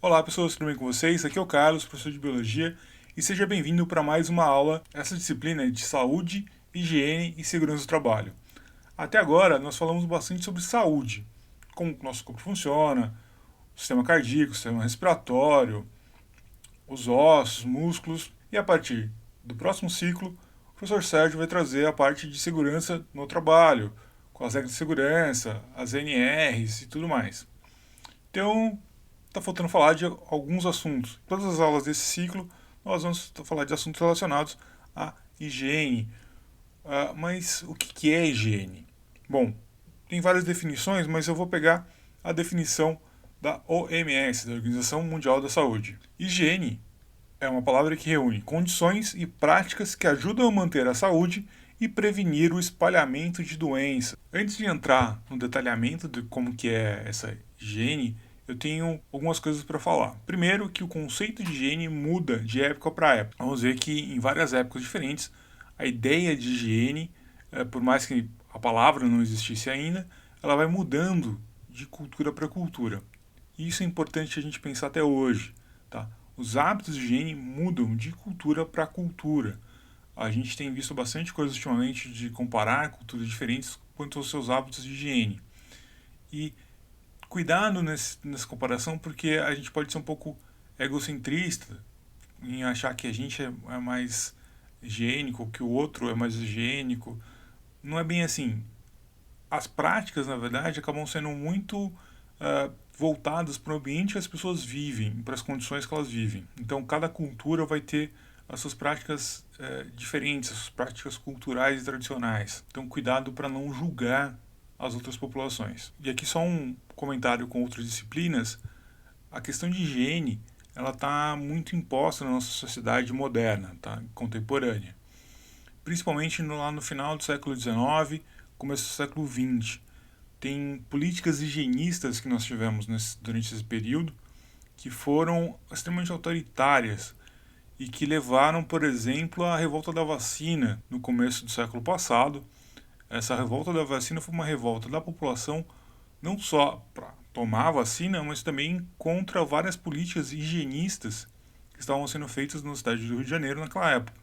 Olá pessoas, tudo bem com vocês? Aqui é o Carlos, professor de Biologia, e seja bem-vindo para mais uma aula. Essa disciplina é de saúde, higiene e segurança do trabalho. Até agora nós falamos bastante sobre saúde, como o nosso corpo funciona, o sistema cardíaco, o sistema respiratório, os ossos, músculos, e a partir do próximo ciclo, o professor Sérgio vai trazer a parte de segurança no trabalho, com as regras de segurança, as NRs e tudo mais. Então, está faltando falar de alguns assuntos. Em todas as aulas desse ciclo, nós vamos falar de assuntos relacionados à higiene. Mas o que é higiene? Bom, tem várias definições, mas eu vou pegar a definição da OMS, da Organização Mundial da Saúde. Higiene é uma palavra que reúne condições e práticas que ajudam a manter a saúde e prevenir o espalhamento de doenças. Antes de entrar no detalhamento de como que é essa higiene, eu tenho algumas coisas para falar. Primeiro, que o conceito de higiene muda de época para época. Vamos ver que em várias épocas diferentes, a ideia de higiene, por mais que a palavra não existisse ainda, ela vai mudando de cultura para cultura. E isso é importante a gente pensar até hoje. Tá? Os hábitos de higiene mudam de cultura para cultura. A gente tem visto bastante coisa ultimamente de comparar culturas diferentes quanto aos seus hábitos de higiene. E cuidado nessa comparação, porque a gente pode ser um pouco egocentrista em achar que a gente é mais higiênico, que o outro é mais higiênico. Não é bem assim. As práticas, na verdade, acabam sendo muito voltadas para o ambiente que as pessoas vivem, para as condições que elas vivem. Então, cada cultura vai ter as suas práticas diferentes, as suas práticas culturais e tradicionais. Então, cuidado para não julgar as outras populações. E aqui só um comentário com outras disciplinas. A questão de higiene, ela está muito imposta na nossa sociedade moderna, tá? Contemporânea. Principalmente lá no final do século XIX, começo do século XX. Tem políticas higienistas que nós tivemos durante esse período que foram extremamente autoritárias e que levaram, por exemplo, à revolta da vacina no começo do século passado. Essa revolta da vacina foi uma revolta da população não só para tomar a vacina, mas também contra várias políticas higienistas que estavam sendo feitas na cidade do Rio de Janeiro naquela época.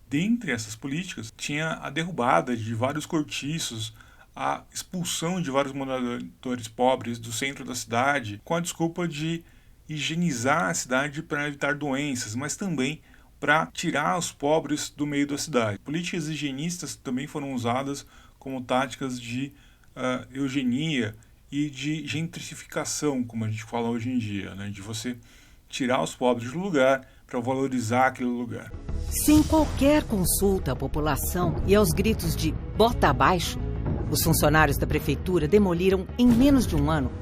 Dentre essas políticas, tinha a derrubada de vários cortiços, a expulsão de vários moradores pobres do centro da cidade, com a desculpa de higienizar a cidade para evitar doenças, mas também para tirar os pobres do meio da cidade. Políticas higienistas também foram usadas como táticas de eugenia e de gentrificação, como a gente fala hoje em dia, né? De você tirar os pobres do lugar para valorizar aquele lugar. Sem qualquer consulta à população e aos gritos de "bota abaixo", os funcionários da prefeitura demoliram, em menos de um ano,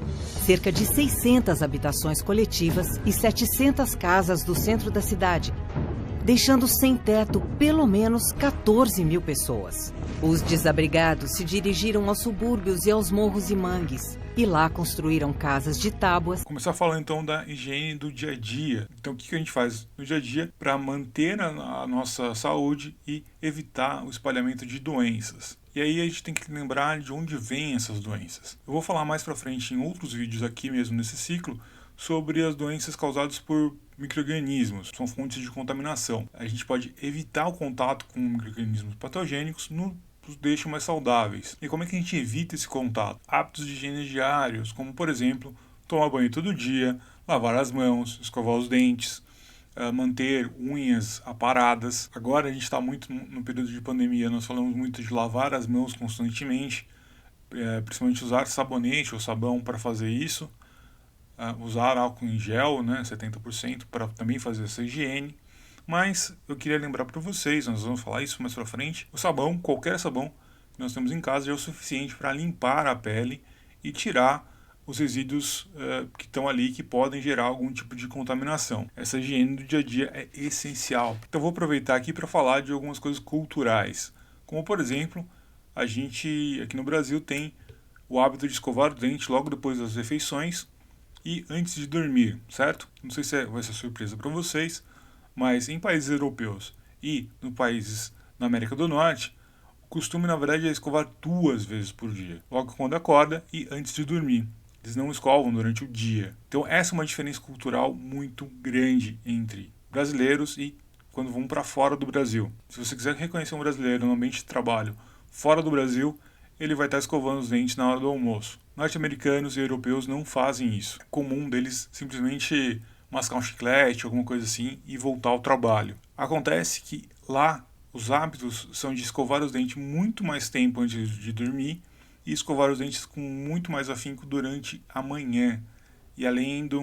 cerca de 600 habitações coletivas e 700 casas do centro da cidade, deixando sem teto pelo menos 14 mil pessoas. Os desabrigados se dirigiram aos subúrbios e aos morros e mangues, e lá construíram casas de tábuas. Começar falando então da higiene do dia a dia. Então o que a gente faz no dia a dia para manter a nossa saúde e evitar o espalhamento de doenças. E aí a gente tem que lembrar de onde vêm essas doenças. Eu vou falar mais para frente em outros vídeos aqui mesmo nesse ciclo sobre as doenças causadas por micro-organismos, são fontes de contaminação. A gente pode evitar o contato com micro-organismos patogênicos nos deixam mais saudáveis. E como é que a gente evita esse contato? Hábitos de higiene diários, como por exemplo, tomar banho todo dia, lavar as mãos, escovar os dentes, manter unhas aparadas. Agora a gente está muito no período de pandemia, nós falamos muito de lavar as mãos constantemente, principalmente usar sabonete ou sabão para fazer isso, usar álcool em gel, né, 70%, para também fazer essa higiene. Mas eu queria lembrar para vocês, nós vamos falar isso mais para frente, o sabão, qualquer sabão que nós temos em casa já é o suficiente para limpar a pele e tirar os resíduos que estão ali que podem gerar algum tipo de contaminação. Essa higiene do dia a dia é essencial. Então vou aproveitar aqui para falar de algumas coisas culturais, como por exemplo, a gente aqui no Brasil tem o hábito de escovar o dente logo depois das refeições e antes de dormir, certo? Não sei se vai ser surpresa para vocês, mas em países europeus e nos países na América do Norte, o costume na verdade é escovar 2 vezes por dia, logo quando acorda e antes de dormir. Eles não escovam durante o dia. Então essa é uma diferença cultural muito grande entre brasileiros e quando vão para fora do Brasil. Se você quiser reconhecer um brasileiro no ambiente de trabalho fora do Brasil, ele vai estar escovando os dentes na hora do almoço. Norte-americanos e europeus não fazem isso. É comum deles simplesmente mascar um chiclete, alguma coisa assim, e voltar ao trabalho. Acontece que lá os hábitos são de escovar os dentes muito mais tempo antes de dormir e escovar os dentes com muito mais afinco durante a manhã. E além de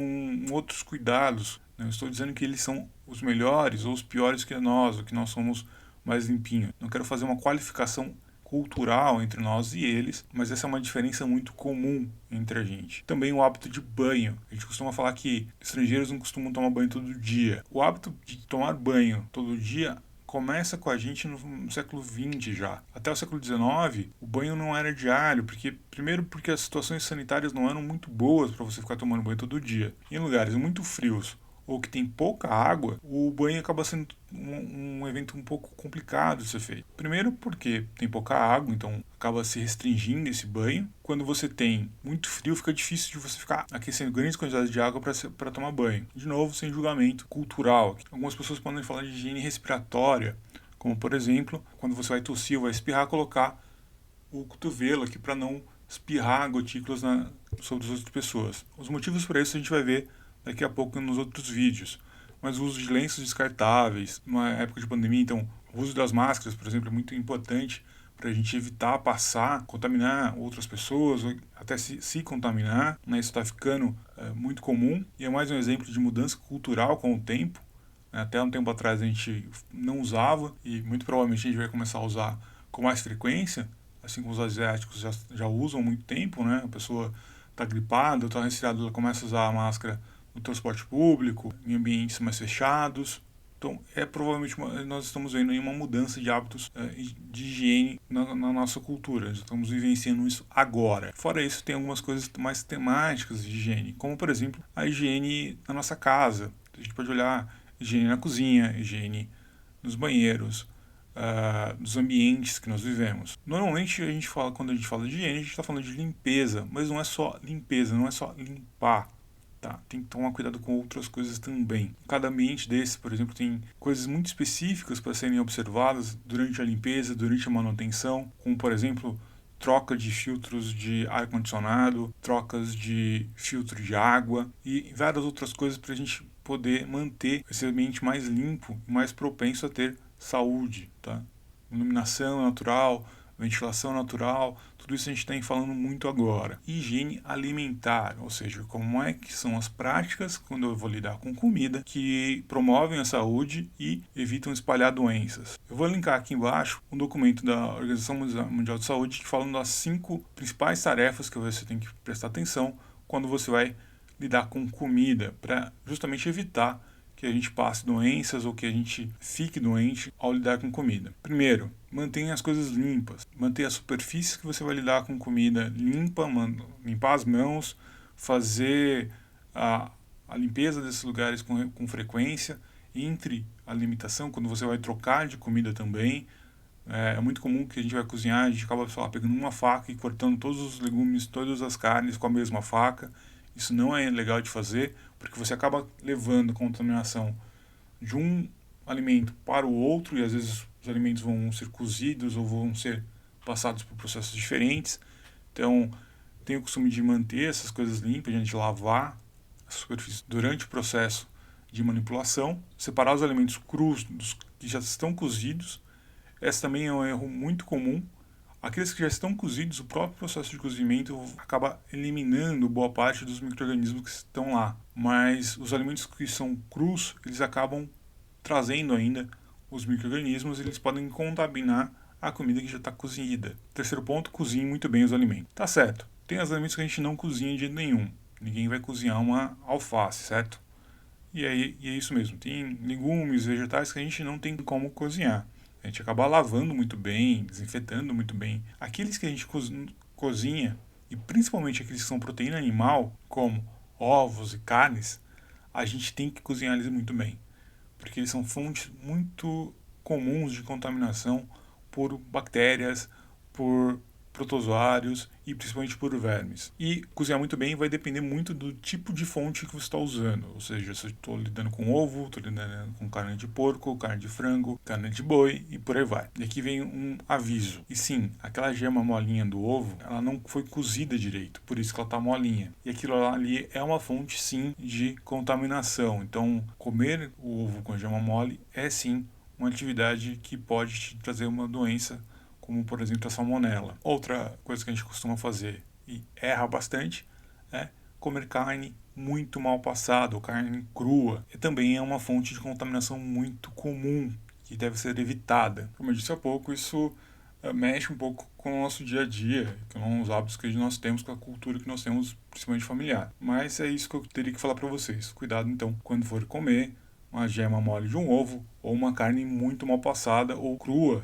outros cuidados, não estou dizendo que eles são os melhores ou os piores que nós, ou que nós somos mais limpinhos. Não quero fazer uma qualificação cultural entre nós e eles, mas essa é uma diferença muito comum entre a gente. Também o hábito de banho. A gente costuma falar que estrangeiros não costumam tomar banho todo dia. O hábito de tomar banho todo dia começa com a gente no século XX já. Até o século XIX, o banho não era diário, primeiro porque as situações sanitárias não eram muito boas para você ficar tomando banho todo dia. Em lugares muito frios ou que tem pouca água, o banho acaba sendo um evento um pouco complicado de ser feito. Primeiro porque tem pouca água, então acaba se restringindo esse banho. Quando você tem muito frio, fica difícil de você ficar aquecendo grandes quantidades de água para tomar banho. De novo, sem julgamento cultural. Algumas pessoas podem falar de higiene respiratória, como por exemplo, quando você vai tossir ou vai espirrar, colocar o cotovelo aqui para não espirrar gotículas sobre as outras pessoas. Os motivos para isso a gente vai ver daqui a pouco nos outros vídeos. Mas o uso de lenços descartáveis, numa época de pandemia, então o uso das máscaras, por exemplo, é muito importante para a gente evitar passar, contaminar outras pessoas, ou até se contaminar. Né? Isso está ficando muito comum e é mais um exemplo de mudança cultural com o tempo. Até um tempo atrás a gente não usava e muito provavelmente a gente vai começar a usar com mais frequência, assim como os asiáticos já usam há muito tempo. Né? A pessoa está gripada, está resfriada, ela começa a usar a máscara no transporte público, em ambientes mais fechados. Então, provavelmente nós estamos vendo aí uma mudança de hábitos de higiene na nossa cultura. Estamos vivenciando isso agora. Fora isso, tem algumas coisas mais temáticas de higiene, como, por exemplo, a higiene na nossa casa. A gente pode olhar higiene na cozinha, higiene nos banheiros, dos ambientes que nós vivemos. Normalmente, quando a gente fala de higiene, a gente está falando de limpeza, mas não é só limpeza, não é só limpar. Tá, tem que tomar cuidado com outras coisas também. Cada ambiente desse, por exemplo, tem coisas muito específicas para serem observadas durante a limpeza, durante a manutenção, como, por exemplo, troca de filtros de ar-condicionado, trocas de filtro de água e várias outras coisas para a gente poder manter esse ambiente mais limpo e mais propenso a ter saúde. Tá? Iluminação natural, ventilação natural, tudo isso a gente está falando muito agora. Higiene alimentar, ou seja, como é que são as práticas quando eu vou lidar com comida que promovem a saúde e evitam espalhar doenças. Eu vou linkar aqui embaixo um documento da Organização Mundial de Saúde que fala das 5 principais tarefas que você tem que prestar atenção quando você vai lidar com comida, para justamente evitar que a gente passe doenças ou que a gente fique doente ao lidar com comida. Primeiro, mantenha as coisas limpas. Mantenha as superfícies que você vai lidar com comida limpa, limpar as mãos, fazer a limpeza desses lugares com frequência. Entre a limitação, quando você vai trocar de comida também, é muito comum que a gente vai cozinhar, a gente acaba pegando uma faca e cortando todos os legumes, todas as carnes com a mesma faca. Isso não é legal de fazer, porque você acaba levando a contaminação de um alimento para o outro, e às vezes os alimentos vão ser cozidos ou vão ser passados por processos diferentes. Então, tem o costume de manter essas coisas limpas, de lavar a superfície durante o processo de manipulação, separar os alimentos crus dos que já estão cozidos. Esse também é um erro muito comum. Aqueles que já estão cozidos, o próprio processo de cozimento acaba eliminando boa parte dos micro-organismos que estão lá. Mas os alimentos que são crus, eles acabam trazendo ainda os micro-organismos e eles podem contaminar a comida que já está cozida. Terceiro ponto, cozinhe muito bem os alimentos. Tá certo, tem os alimentos que a gente não cozinha de jeito nenhum. Ninguém vai cozinhar uma alface, certo? E é isso mesmo, tem legumes, vegetais que a gente não tem como cozinhar. A gente acaba lavando muito bem, desinfetando muito bem. Aqueles que a gente cozinha, e principalmente aqueles que são proteína animal, como ovos e carnes, a gente tem que cozinhar eles muito bem. Porque eles são fontes muito comuns de contaminação por bactérias, por protozoários e principalmente por vermes. E cozinhar muito bem vai depender muito do tipo de fonte que você está usando, ou seja, se eu estou lidando com ovo, estou lidando com carne de porco, carne de frango, carne de boi e por aí vai. E aqui vem um aviso. E sim, aquela gema molinha do ovo, ela não foi cozida direito, por isso que ela está molinha. E aquilo ali é uma fonte sim de contaminação. Então, comer o ovo com gema mole é sim uma atividade que pode te trazer uma doença, como por exemplo a salmonela. Outra coisa que a gente costuma fazer e erra bastante é comer carne muito mal passada ou carne crua. E também é uma fonte de contaminação muito comum que deve ser evitada. Como eu disse há pouco, isso mexe um pouco com o nosso dia a dia, com os hábitos que nós temos, com a cultura que nós temos, principalmente familiar. Mas é isso que eu teria que falar para vocês. Cuidado então quando for comer uma gema mole de um ovo ou uma carne muito mal passada ou crua,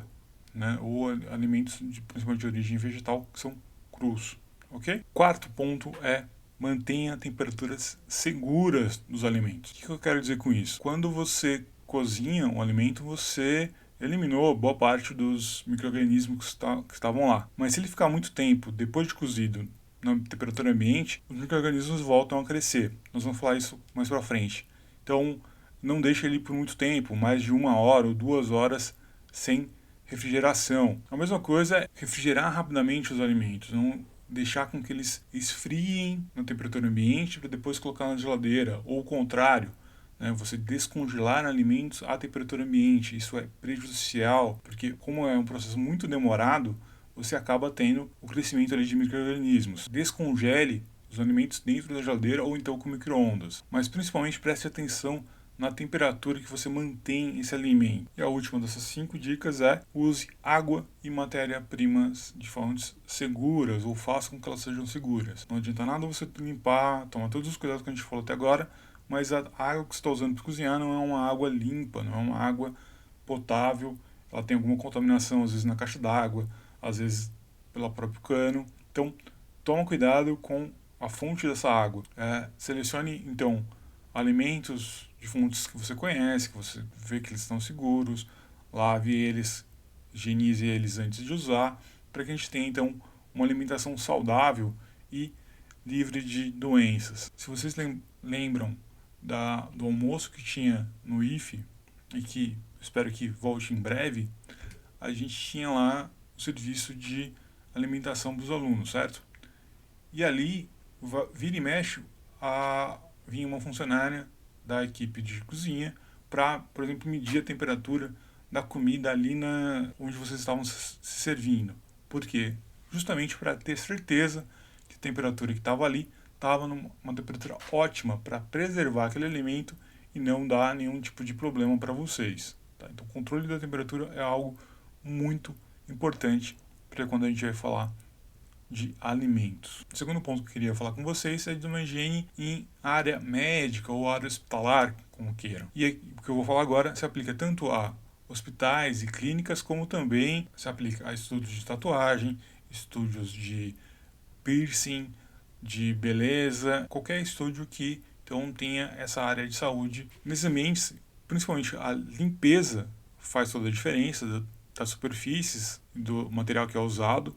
né? Ou alimentos principalmente de origem vegetal que são crus, ok? Quarto ponto é mantenha temperaturas seguras dos alimentos. O que eu quero dizer com isso? Quando você cozinha um alimento, você eliminou boa parte dos micro-organismos que estavam lá. Mas se ele ficar muito tempo depois de cozido na temperatura ambiente, os micro-organismos voltam a crescer. Nós vamos falar isso mais para frente. Então, não deixe ele por muito tempo, mais de 1 hora ou 2 horas sem refrigeração. A mesma coisa é refrigerar rapidamente os alimentos, não deixar com que eles esfriem na temperatura ambiente para depois colocar na geladeira, ou o contrário, né, você descongelar alimentos à temperatura ambiente. Isso é prejudicial, porque como é um processo muito demorado, você acaba tendo o crescimento ali de micro-organismos. Descongele os alimentos dentro da geladeira ou então com micro-ondas. Mas principalmente preste atenção na temperatura que você mantém esse alimento. E a última dessas 5 dicas é: use água e matéria-primas de fontes seguras, ou faça com que elas sejam seguras. Não adianta nada você limpar, tomar todos os cuidados que a gente falou até agora, mas a água que você está usando para cozinhar não é uma água limpa, não é uma água potável. Ela tem alguma contaminação, às vezes na caixa d'água, às vezes pelo próprio cano. Então, toma cuidado com a fonte dessa água. Selecione, então, alimentos de fontes que você conhece, que você vê que eles estão seguros, lave eles, higienize eles antes de usar, para que a gente tenha então uma alimentação saudável e livre de doenças. Se vocês lembram do almoço que tinha no IFE, e que espero que volte em breve, a gente tinha lá o serviço de alimentação dos alunos, certo? E ali, vira e mexe, vinha uma funcionária da equipe de cozinha para, por exemplo, medir a temperatura da comida ali onde vocês estavam se servindo. Por quê? Justamente para ter certeza que a temperatura que estava ali estava numa temperatura ótima para preservar aquele alimento e não dar nenhum tipo de problema para vocês. Tá? Então, o controle da temperatura é algo muito importante para quando a gente vai falar de alimentos. O segundo ponto que eu queria falar com vocês é de uma higiene em área médica ou área hospitalar, como queiram. E o que eu vou falar agora se aplica tanto a hospitais e clínicas, como também se aplica a estudos de tatuagem, estudos de piercing, de beleza, qualquer estúdio que então tenha essa área de saúde. Nesses ambientes, principalmente a limpeza faz toda a diferença das superfícies, do material que é usado,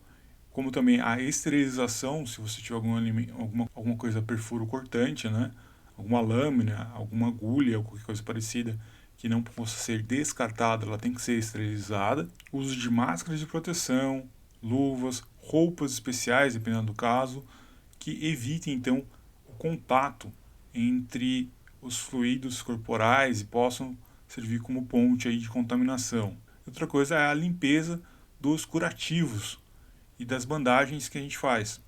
como também a esterilização, se você tiver alguma coisa perfuro cortante, né? Alguma lâmina, alguma agulha, ou qualquer coisa parecida que não possa ser descartada, ela tem que ser esterilizada. O uso de máscaras de proteção, luvas, roupas especiais, dependendo do caso, que evitem então o contato entre os fluidos corporais e possam servir como ponte aí de contaminação. Outra coisa é a limpeza dos curativos e das bandagens que a gente faz,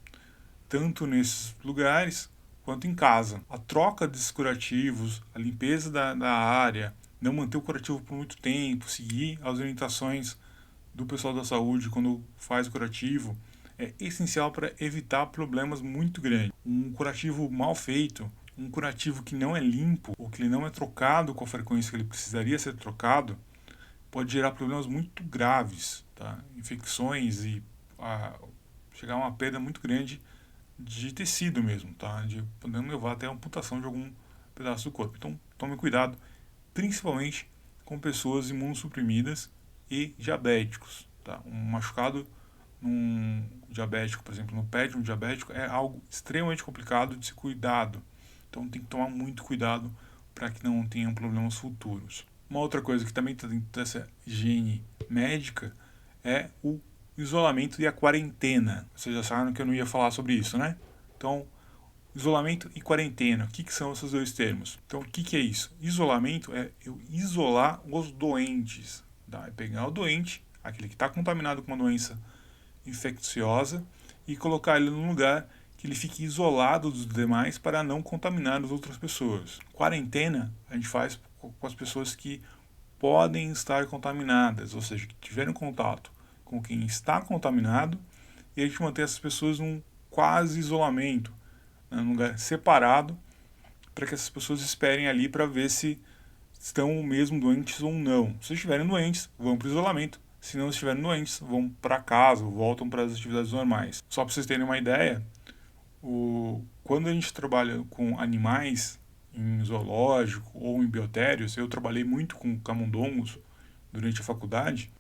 tanto nesses lugares quanto em casa. A troca desses curativos, a limpeza da área, não manter o curativo por muito tempo, seguir as orientações do pessoal da saúde quando faz o curativo, é essencial para evitar problemas muito grandes. Um curativo mal feito, um curativo que não é limpo, ou que ele não é trocado com a frequência que ele precisaria ser trocado, pode gerar problemas muito graves, tá? Infecções e chegar a uma perda muito grande de tecido mesmo, tá? Podendo levar até a amputação de algum pedaço do corpo. Então, tome cuidado, principalmente com pessoas imunossuprimidas e diabéticos, tá? Um machucado num diabético, por exemplo, no pé de um diabético, é algo extremamente complicado de ser cuidado. Então tem que tomar muito cuidado para que não tenham problemas futuros. Uma outra coisa que também está dentro dessa higiene médica é o isolamento e a quarentena. Vocês já sabem que eu não ia falar sobre isso, né? Então, isolamento e quarentena. O que são esses dois termos? Então, o que é isso? Isolamento é eu isolar os doentes. Tá? É pegar o doente, aquele que está contaminado com uma doença infecciosa, e colocar ele num lugar que ele fique isolado dos demais para não contaminar as outras pessoas. Quarentena a gente faz com as pessoas que podem estar contaminadas, ou seja, que tiveram contato com quem está contaminado, e a gente mantém essas pessoas num quase isolamento, né, num lugar separado, para que essas pessoas esperem ali para ver se estão mesmo doentes ou não. Se estiverem doentes, vão para o isolamento. Se não estiverem doentes, vão para casa, voltam para as atividades normais. Só para vocês terem uma ideia, quando a gente trabalha com animais em zoológico ou em biotérios, eu trabalhei muito com camundongos durante a faculdade.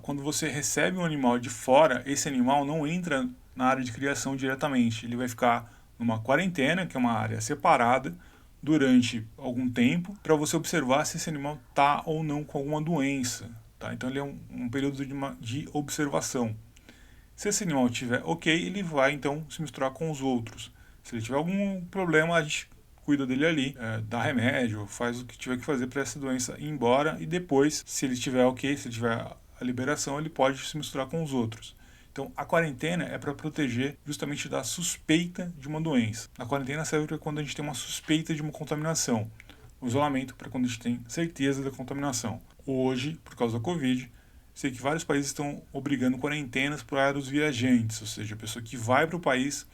Quando você recebe um animal de fora, esse animal não entra na área de criação diretamente. Ele vai ficar numa quarentena, que é uma área separada, durante algum tempo, para você observar se esse animal está ou não com alguma doença. Tá? Então ele é um período de observação. Se esse animal estiver ok, ele vai então se misturar com os outros. Se ele tiver algum problema, a gente cuida dele ali, dá remédio, faz o que tiver que fazer para essa doença ir embora, e depois, se ele estiver ok, se ele tiver a liberação, ele pode se misturar com os outros. Então, a quarentena é para proteger justamente da suspeita de uma doença. A quarentena serve para quando a gente tem uma suspeita de uma contaminação. O isolamento para quando a gente tem certeza da contaminação. Hoje, por causa da Covid, sei que vários países estão obrigando quarentenas para os viajantes, ou seja, a pessoa que vai para o país,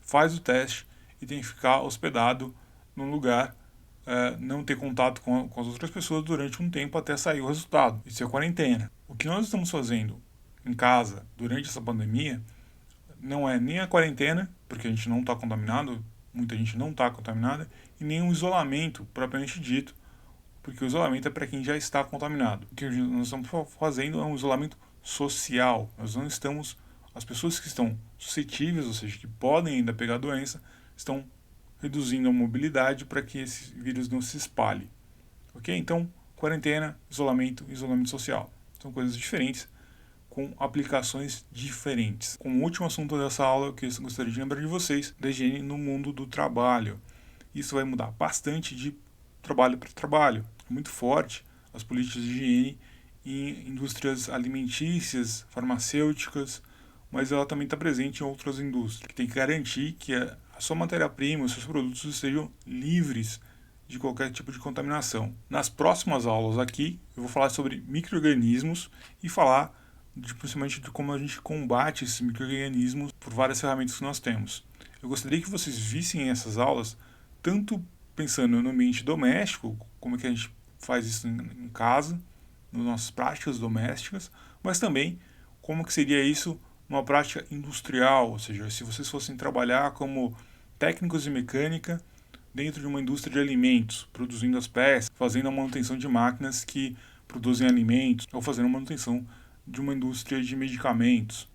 faz o teste e tem que ficar hospedado num lugar, não ter contato com as outras pessoas durante um tempo até sair o resultado. Isso é quarentena. O que nós estamos fazendo em casa durante essa pandemia não é nem a quarentena, porque a gente não está contaminado, muita gente não está contaminada, e nem o isolamento propriamente dito, porque o isolamento é para quem já está contaminado. O que nós estamos fazendo é um isolamento social. Nós não estamos, as pessoas que estão suscetíveis, ou seja, que podem ainda pegar a doença, estão reduzindo a mobilidade para que esse vírus não se espalhe. Ok? Então, quarentena, isolamento social. São coisas diferentes, com aplicações diferentes. Como último assunto dessa aula, que eu gostaria de lembrar de vocês, da higiene no mundo do trabalho. Isso vai mudar bastante de trabalho para trabalho. É muito forte as políticas de higiene em indústrias alimentícias, farmacêuticas, mas ela também está presente em outras indústrias, que tem que garantir que a sua matéria-prima, os seus produtos estejam livres de qualquer tipo de contaminação. Nas próximas aulas aqui, eu vou falar sobre micro-organismos e falar principalmente de como a gente combate esses micro-organismos por várias ferramentas que nós temos. Eu gostaria que vocês vissem essas aulas, tanto pensando no ambiente doméstico, como é que a gente faz isso em casa, nas nossas práticas domésticas, mas também como que seria isso numa prática industrial, ou seja, se vocês fossem trabalhar como técnicos de mecânica dentro de uma indústria de alimentos, produzindo as peças, fazendo a manutenção de máquinas que produzem alimentos, ou fazendo a manutenção de uma indústria de medicamentos.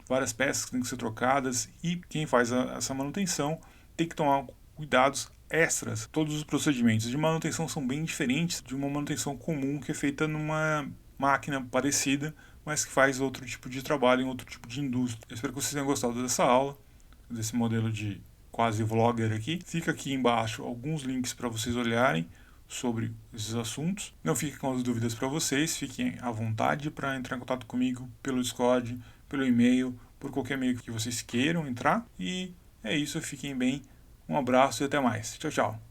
Várias peças que têm que ser trocadas, e quem faz essa manutenção tem que tomar cuidados extras. Todos os procedimentos de manutenção são bem diferentes de uma manutenção comum que é feita numa máquina parecida, mas que faz outro tipo de trabalho em outro tipo de indústria. Eu espero que vocês tenham gostado dessa aula, desse modelo de quase vlogger aqui. Fica aqui embaixo alguns links para vocês olharem sobre esses assuntos. Não fiquem com as dúvidas para vocês, fiquem à vontade para entrar em contato comigo pelo Discord, pelo e-mail, por qualquer meio que vocês queiram entrar. E é isso, fiquem bem. Um abraço e até mais. Tchau, tchau.